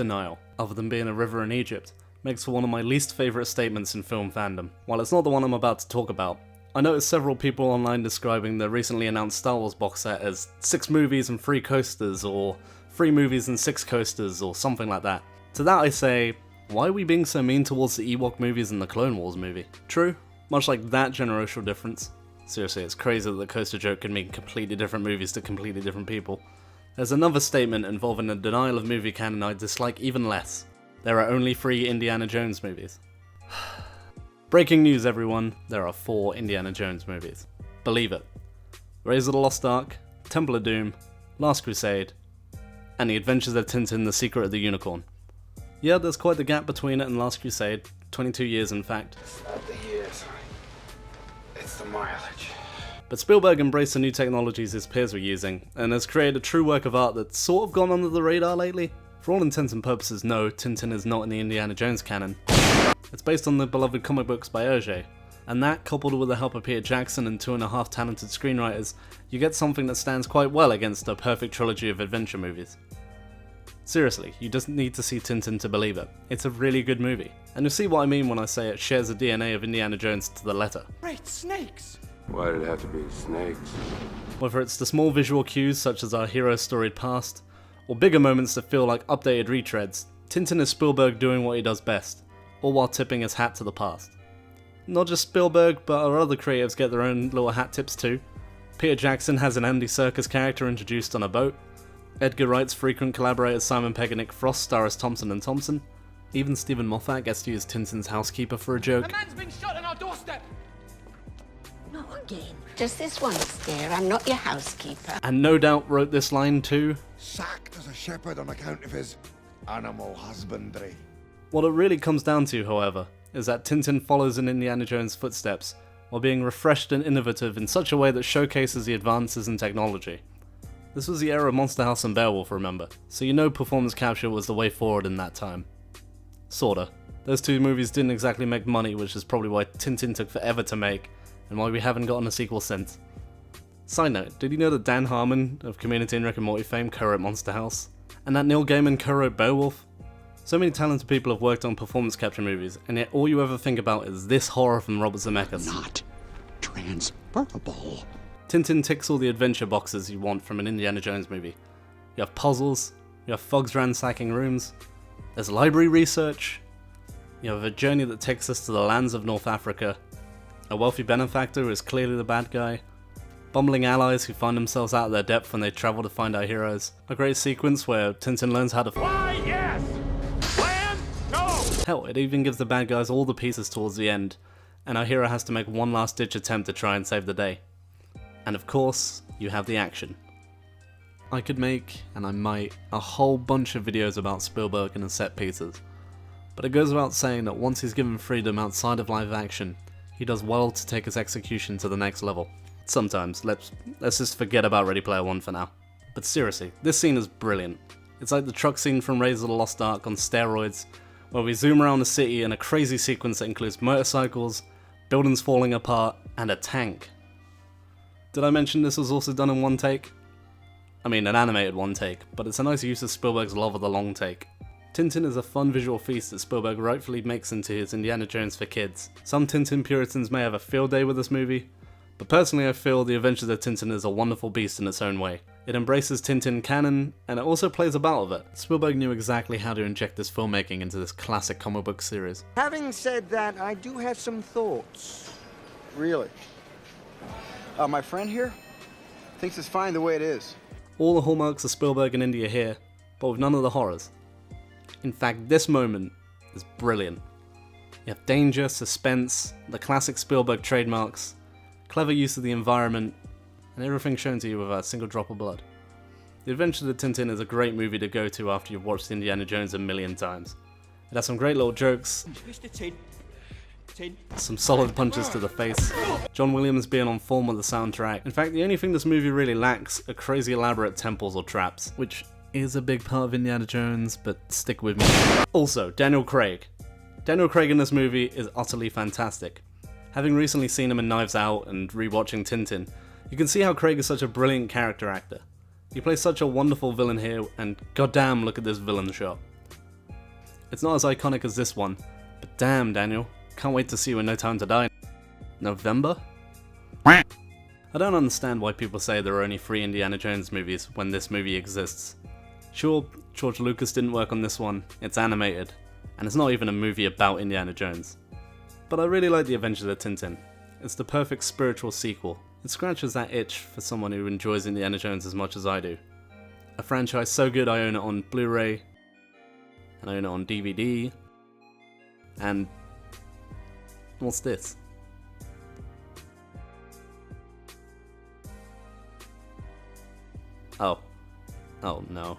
self-denial, other than being a river in Egypt, makes for one of my least favourite statements in film fandom. While it's not the one I'm about to talk about, I noticed several people online describing the recently announced Star Wars box set as 6 movies and 3 coasters, or 3 movies and 6 coasters, or something like that. To that I say, why are we being so mean towards the Ewok movies and the Clone Wars movie? True, much like that generational difference. Seriously, it's crazy that the coaster joke can mean completely different movies to completely different people. There's another statement involving a denial of movie canon I dislike even less. There are only 3 Indiana Jones movies. Breaking news everyone, there are 4 Indiana Jones movies. Believe it. Raiders of the Lost Ark, Temple of Doom, Last Crusade, and The Adventures of Tintin: The Secret of the Unicorn. Yeah, there's quite the gap between it and Last Crusade, 22 years in fact. It's not the years, it's the mileage. But Spielberg embraced the new technologies his peers were using, and has created a true work of art that's sort of gone under the radar lately. For all intents and purposes, no, Tintin is not in the Indiana Jones canon. It's based on the beloved comic books by Hergé, and that, coupled with the help of Peter Jackson and 2.5 talented screenwriters, you get something that stands quite well against a perfect trilogy of adventure movies. Seriously, you just need to see Tintin to believe it. It's a really good movie, and you'll see what I mean when I say it shares the DNA of Indiana Jones to the letter. Great snakes! Why did it have to be snakes? Whether it's the small visual cues such as our hero's storied past, or bigger moments that feel like updated retreads, Tintin is Spielberg doing what he does best, all while tipping his hat to the past. Not just Spielberg, but our other creatives get their own little hat tips too. Peter Jackson has an Andy Serkis character introduced on a boat. Edgar Wright's frequent collaborators Simon Pegg and Nick Frost star as Thompson and Thompson. Even Stephen Moffat gets to use Tintin's housekeeper for a joke. A man's been shot on our doorstep! Not again. Just this once, dear. I'm not your housekeeper. And no doubt wrote this line too. Sacked as a shepherd on account of his animal husbandry. What it really comes down to, however, is that Tintin follows in Indiana Jones' footsteps, while being refreshed and innovative in such a way that showcases the advances in technology. This was the era of Monster House and Beowulf, remember, so you know performance capture was the way forward in that time. Sorta. Those 2 movies didn't exactly make money, which is probably why Tintin took forever to make, and why we haven't gotten a sequel since. Side note, did you know that Dan Harmon of Community and Rick and Morty fame co-wrote Monster House? And that Neil Gaiman co-wrote Beowulf? So many talented people have worked on performance capture movies, and yet all you ever think about is this horror from Robert Zemeckis. Not transferable. Tintin ticks all the adventure boxes you want from an Indiana Jones movie. You have puzzles, you have thugs ransacking rooms, there's library research, you have a journey that takes us to the lands of North Africa, a wealthy benefactor who is clearly the bad guy, bumbling allies who find themselves out of their depth when they travel to find our heroes, a great sequence where Tintin learns how to Why, yes! Plan? No! Hell, it even gives the bad guys all the pieces towards the end, and our hero has to make one last ditch attempt to try and save the day. And of course, you have the action. I could make, and I might, a whole bunch of videos about Spielberg and his set pieces, but it goes without saying that once he's given freedom outside of live action, he does well to take his execution to the next level. Sometimes, let's just forget about Ready Player One for now. But seriously, this scene is brilliant. It's like the truck scene from Raiders of the Lost Ark on steroids, where we zoom around the city in a crazy sequence that includes motorcycles, buildings falling apart, and a tank. Did I mention this was also done in one take? I mean, an animated one take, but it's a nice use of Spielberg's love of the long take. Tintin is a fun visual feast that Spielberg rightfully makes into his Indiana Jones for kids. Some Tintin puritans may have a field day with this movie, but personally I feel The Adventures of Tintin is a wonderful beast in its own way. It embraces Tintin canon, and it also plays about with it. Spielberg knew exactly how to inject this filmmaking into this classic comic book series. Having said that, I do have some thoughts. Really? My friend here thinks it's fine the way it is. All the hallmarks of Spielberg and India here, but with none of the horrors. In fact, this moment is brilliant. You have danger, suspense, the classic Spielberg trademarks, clever use of the environment, and everything shown to you with a single drop of blood. The Adventures of Tintin is a great movie to go to after you've watched Indiana Jones a million times. It has some great little jokes, some solid punches to the face, John Williams being on form with the soundtrack. In fact, the only thing this movie really lacks are crazy elaborate temples or traps, which is a big part of Indiana Jones, but stick with me. Also, Daniel Craig. Daniel Craig in this movie is utterly fantastic. Having recently seen him in Knives Out and rewatching Tintin, you can see how Craig is such a brilliant character actor. He plays such a wonderful villain here, and goddamn look at this villain shot. It's not as iconic as this one, but damn, Daniel, can't wait to see you in No Time to Die. November? I don't understand why people say there are only 3 Indiana Jones movies when this movie exists. Sure, George Lucas didn't work on this one, it's animated, and it's not even a movie about Indiana Jones. But I really like The Adventures of Tintin. It's the perfect spiritual sequel. It scratches that itch for someone who enjoys Indiana Jones as much as I do. A franchise so good I own it on Blu-ray, and I own it on DVD, and what's this? Oh no.